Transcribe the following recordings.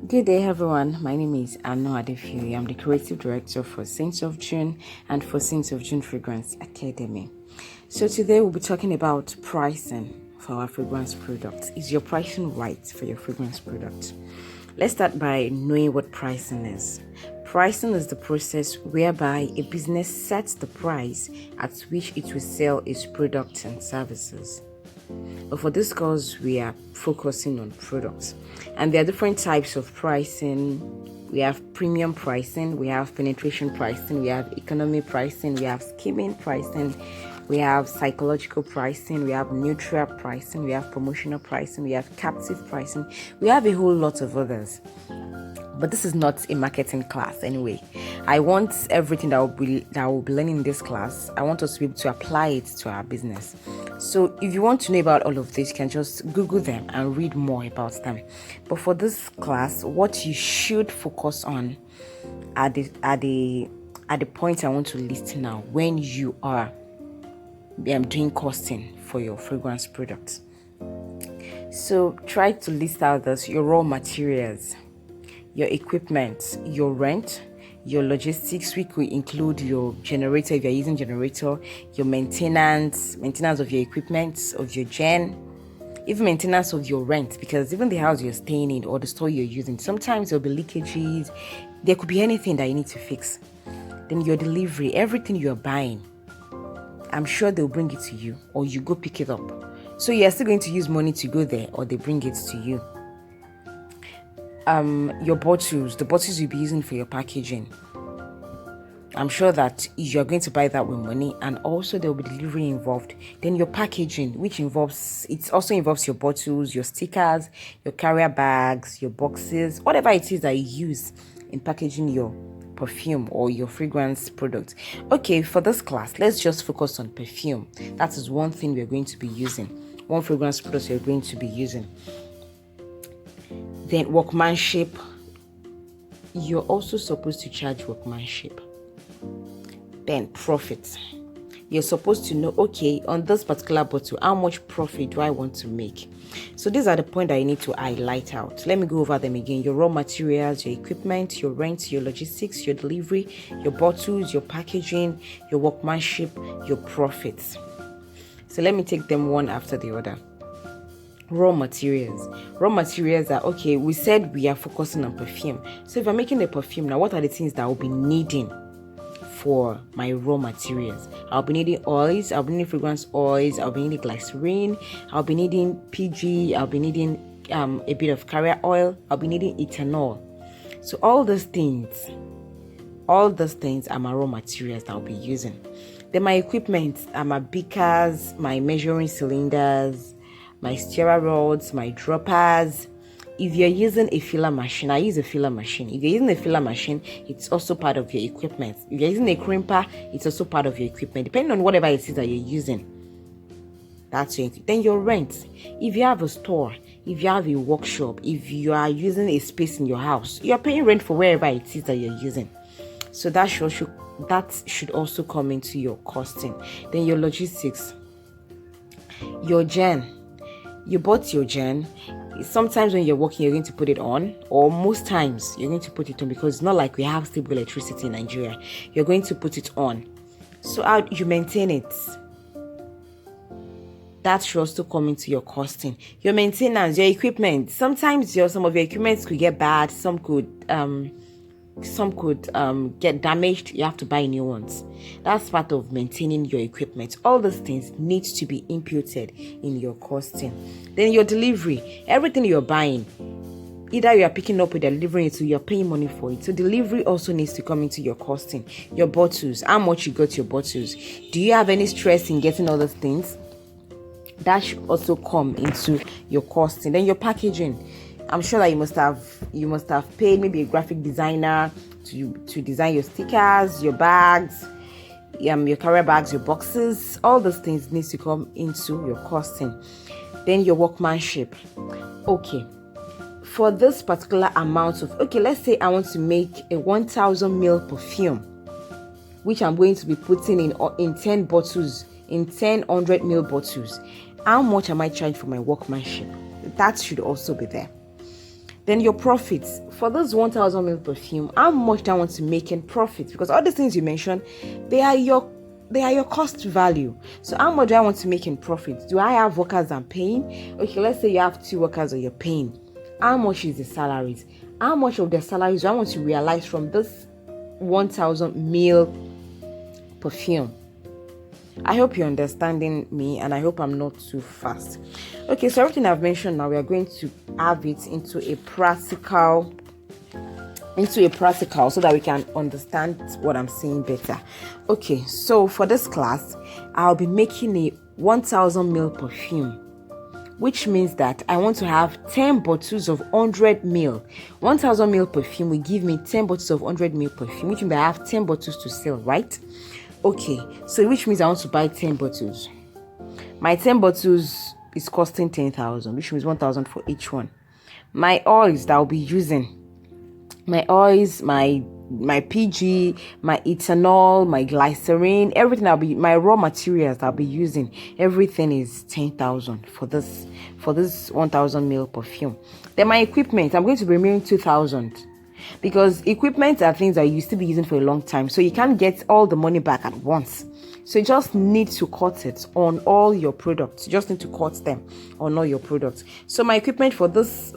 Good day, everyone. My name is Ano Adefuyi. I'm the creative director for Saints of June and for Saints of June Fragrance Academy. So today we'll be talking about pricing for our fragrance products. Is your pricing right for your fragrance product? Let's start by knowing what pricing is. Pricing is the process whereby a business sets the price at which it will sell its products and services. But for this course, we are focusing on products. And there are different types of pricing. We have premium pricing, we have penetration pricing, we have economy pricing, we have skimming pricing, we have psychological pricing, we have neutral pricing, we have promotional pricing, we have captive pricing. We have a whole lot of others. But this is not a marketing class anyway. I want everything that we'll be learning in this class, I want us to be able to apply it to our business. So if you want to know about all of this, you can just Google them and read more about them. But for this class, what you should focus on are the points I want to list now when you are doing costing for your fragrance products. So try to list out your raw materials, your equipment, your rent, your logistics, which will include your generator if you're using generator, your maintenance of your equipment, of your gen, even maintenance of your rent, because even the house you're staying in or the store you're using, sometimes there'll be leakages, there could be anything that you need to fix. Then your delivery, everything you're buying, I'm sure they'll bring it to you or you go pick it up. So you're still going to use money to go there or they bring it to you. Your bottles, the bottles you'll be using for your packaging, I'm sure that you're going to buy that with money, and also there will be delivery involved. Then your packaging, which also involves your bottles, your stickers, your carrier bags, your boxes, whatever it is that you use in packaging your perfume or your fragrance product. Okay, for this class, let's just focus on perfume. That is one thing we're going to be using. One fragrance product we're going to be using. Then workmanship. You're also supposed to charge workmanship. Then profit. You're supposed to know, okay, on this particular bottle, how much profit do I want to make? So these are the points that you need to highlight out. Let me go over them again. Your raw materials, your equipment, your rent, your logistics, your delivery, your bottles, your packaging, your workmanship, your profits. So let me take them one after the other. Raw materials. Raw materials are, okay, we said we are focusing on perfume. So if I'm making a perfume now, what are the things that I'll be needing for my raw materials? I'll be needing oils, I'll be needing fragrance oils, I'll be needing glycerin, I'll be needing PG, I'll be needing a bit of carrier oil, I'll be needing ethanol. So all those things are my raw materials that I'll be using. Then my equipment are my beakers, my measuring cylinders, my stirrer rods, my droppers. If you're using a filler machine, I use a filler machine. If you're using a filler machine, it's also part of your equipment. If you're using a crimper, it's also part of your equipment, depending on whatever it is that you're using. That's your. Then your rent. If you have a store, if you have a workshop, if you are using a space in your house, you're paying rent for wherever it is that you're using. So that should also come into your costing. Then your logistics. Your gen. You bought your gen. Sometimes when you're working, you're going to put it on, or most times you're going to put it on because it's not like we have stable electricity in Nigeria. You're going to put it on. So how you maintain it? That should also come into your costing. Your maintenance, your equipment. Sometimes some of your equipment could get bad. Some could get damaged. You have to buy new ones. That's part of maintaining your equipment. All those things need to be imputed in your costing. Then your delivery, everything you're buying, either you are picking up or they're delivering it to you, you're paying money for it. So delivery also needs to come into your costing. Your bottles, how much you got your bottles. Do you have any stress in getting all those things? That should also come into your costing. Then your packaging. I'm sure that you must have paid maybe a graphic designer to design your stickers, your bags, your carrier bags, your boxes. All those things need to come into your costing. Then your workmanship. Okay, for this particular amount of, let's say I want to make a 1,000 ml perfume, which I'm going to be putting in 10 bottles, in 100 ml bottles. How much am I charging for my workmanship? That should also be there. Then your profits for this 1,000 ml perfume, how much do I want to make in profit? Because all the things you mentioned, they are your cost value. So how much do I want to make in profit? Do I have workers I'm paying? Okay, let's say you have 2 workers that you're paying. How much is the salaries? How much of their salaries do I want to realize from this 1,000 ml perfume? I hope you're understanding me, and I hope I'm not too fast. Okay, so everything I've mentioned now, we are going to have it into a practical so that we can understand what I'm saying better. Okay, so for this class, I'll be making a 1,000 ml perfume, which means that I want to have 10 bottles of 100 ml. 1,000 ml perfume will give me 10 bottles of 100 ml perfume, which means I have 10 bottles to sell, right? Okay, so which means I want to buy 10 bottles. My 10 bottles is costing 10,000, which means 1,000 for each one. My oils that I'll be using, my PG, my ethanol, my glycerin, everything my raw materials that I'll be using, everything is 10,000 for this 1,000 ml perfume. Then my equipment, I'm going to be removing 2,000. Because equipment are things that you still be using for a long time, so you can't get all the money back at once. So you just need to cut it on all your products. You just need to cut them on all your products. So my equipment for this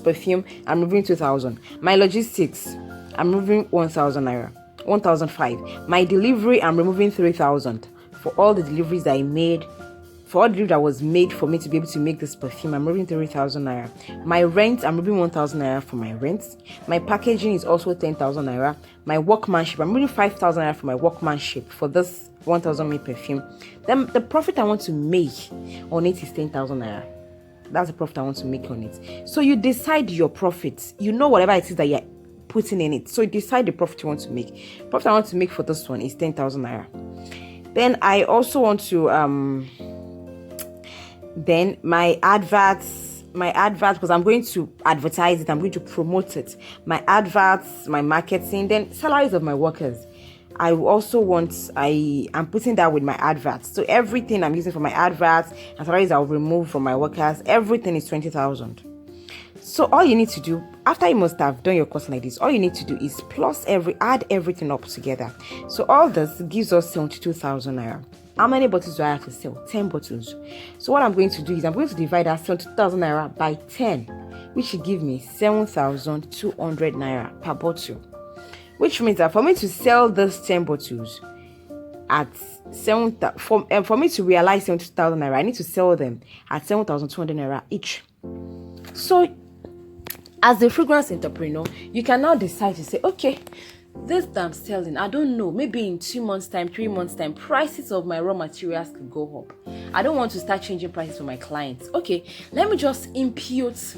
perfume, I'm removing 2,000. My logistics, I'm removing 1,000 naira, 1,005. My delivery, I'm removing 3,000 for all the deliveries that I made. For all the delivery that was made for me to be able to make this perfume, I'm removing 3,000 naira. My rent, I'm removing 1,000 naira for my rent. My packaging is also 10,000 naira. My workmanship, I'm removing 5,000 naira for my workmanship for this 1,000 ml perfume. Then the profit I want to make on it is 10,000 naira. That's the profit I want to make on it. So you decide your profits. You know whatever it is that you're putting in it. So you decide the profit you want to make. Profit I want to make for this one is 10,000 naira. Then I also want to then my adverts, because I'm going to advertise it, I'm going to promote it. My adverts, my marketing, then salaries of my workers. I'm putting that with my adverts. So everything I'm using for my adverts and salaries I'll remove from my workers, everything is 20,000. So all you need to do, after you must have done your course like this, all you need to do is add everything up together. So all this gives us 72,000 naira. How many bottles do I have to sell? 10 bottles. So what I'm going to do is I'm going to divide that 72,000 naira by 10, which will give me 7,200 naira per bottle. Which means that for me to sell those 10 bottles at for me to realize 70,000 naira, I need to sell them at 7,200 naira each. So as a fragrance entrepreneur, you can now decide to say, okay, this that I'm selling, I don't know, maybe in 2 months time, 3 months time, prices of my raw materials could go up. I don't want to start changing prices for my clients. Okay, let me just impute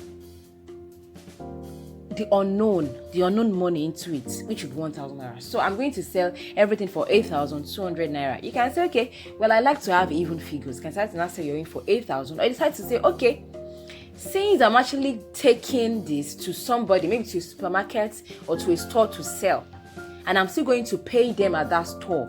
the unknown money into it, which would be 1,000 naira. So I'm going to sell everything for 8,200 naira. You can say, okay, well, I like to have even figures. You can start to now say you're in for 8,000. Or you decide to say, okay, since I'm actually taking this to somebody, maybe to a supermarket or to a store to sell, and I'm still going to pay them at that store.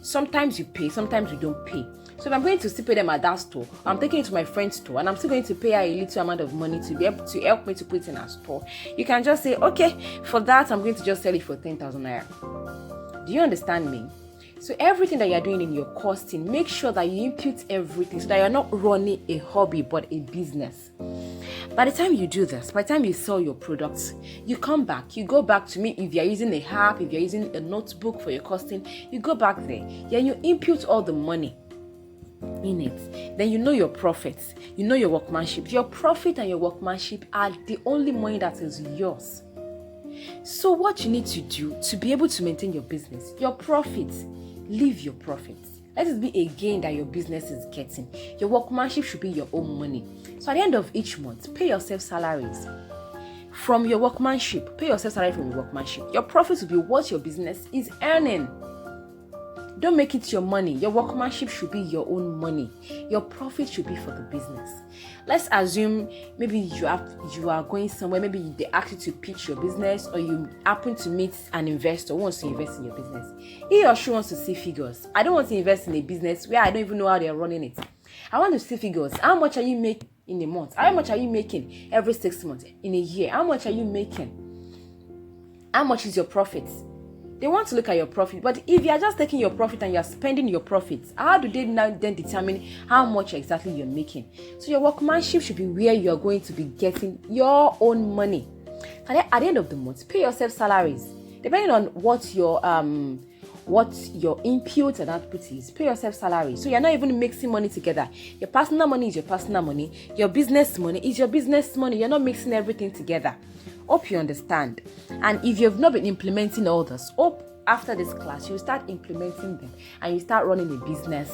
Sometimes you pay, sometimes you don't pay. So if I'm going to still pay them at that store, I'm taking it to my friend's store and I'm still going to pay her a little amount of money to be able to help me to put it in her store. You can just say, okay, for that, I'm going to just sell it for 10,000 naira. Do you understand me? So everything that you're doing in your costing, make sure that you impute everything so that you're not running a hobby but a business. By the time you do this, by the time you sell your products, you go back to me. If you're using a app, if you're using a notebook for your costing, you go back there. Then you impute all the money in it. Then you know your profits, you know your workmanship. Your profit and your workmanship are the only money that is yours. So what you need to do to be able to maintain your business, your profits, leave your profits. Let it be a gain that your business is getting. Your workmanship should be your own money. So at the end of each month, pay yourself salaries from your workmanship. Pay yourself salary from your workmanship. Your profits will be what your business is earning. Don't make it your money. Your workmanship should be your own money. Your profit should be for the business. Let's assume maybe you are going somewhere. Maybe they ask you to pitch your business, or you happen to meet an investor who wants to invest in your business. He or she wants to see figures. I don't want to invest in a business where I don't even know how they are running it. I want to see figures. How much are you making in a month? How much are you making every 6 months? In a year, how much are you making? How much is your profit? They want to look at your profit, but if you are just taking your profit and you are spending your profits, how do they now then determine how much exactly you're making? So your workmanship should be where you are going to be getting your own money. And then at the end of the month, pay yourself salaries. Depending on what your input and output is, pay yourself salary. So you're not even mixing money together. Your personal money is your personal money. Your business money is your business money. You're not mixing everything together. Hope you understand. And if you've not been implementing all this, hope after this class you start implementing them and you start running a business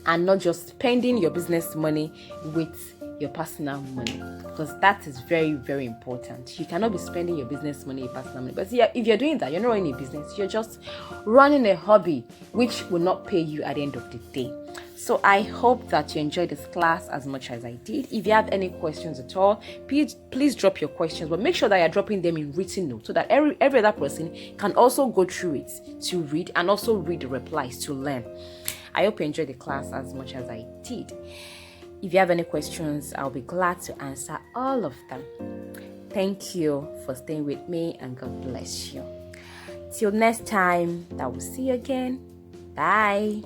and not just spending your business money with your personal money, because that is very, very important. You cannot be spending your business money, your personal money. But if you're doing that, you're not running a business, you're just running a hobby which will not pay you at the end of the day. So I hope that you enjoyed this class as much as I did. If you have any questions at all, please drop your questions, but make sure that you're dropping them in written notes so that every other person can also go through it to read and also read the replies to learn. I hope you enjoyed the class as much as I did. If you have any questions, I'll be glad to answer all of them. Thank you for staying with me, and God bless you. Till next time, I will see you again. Bye.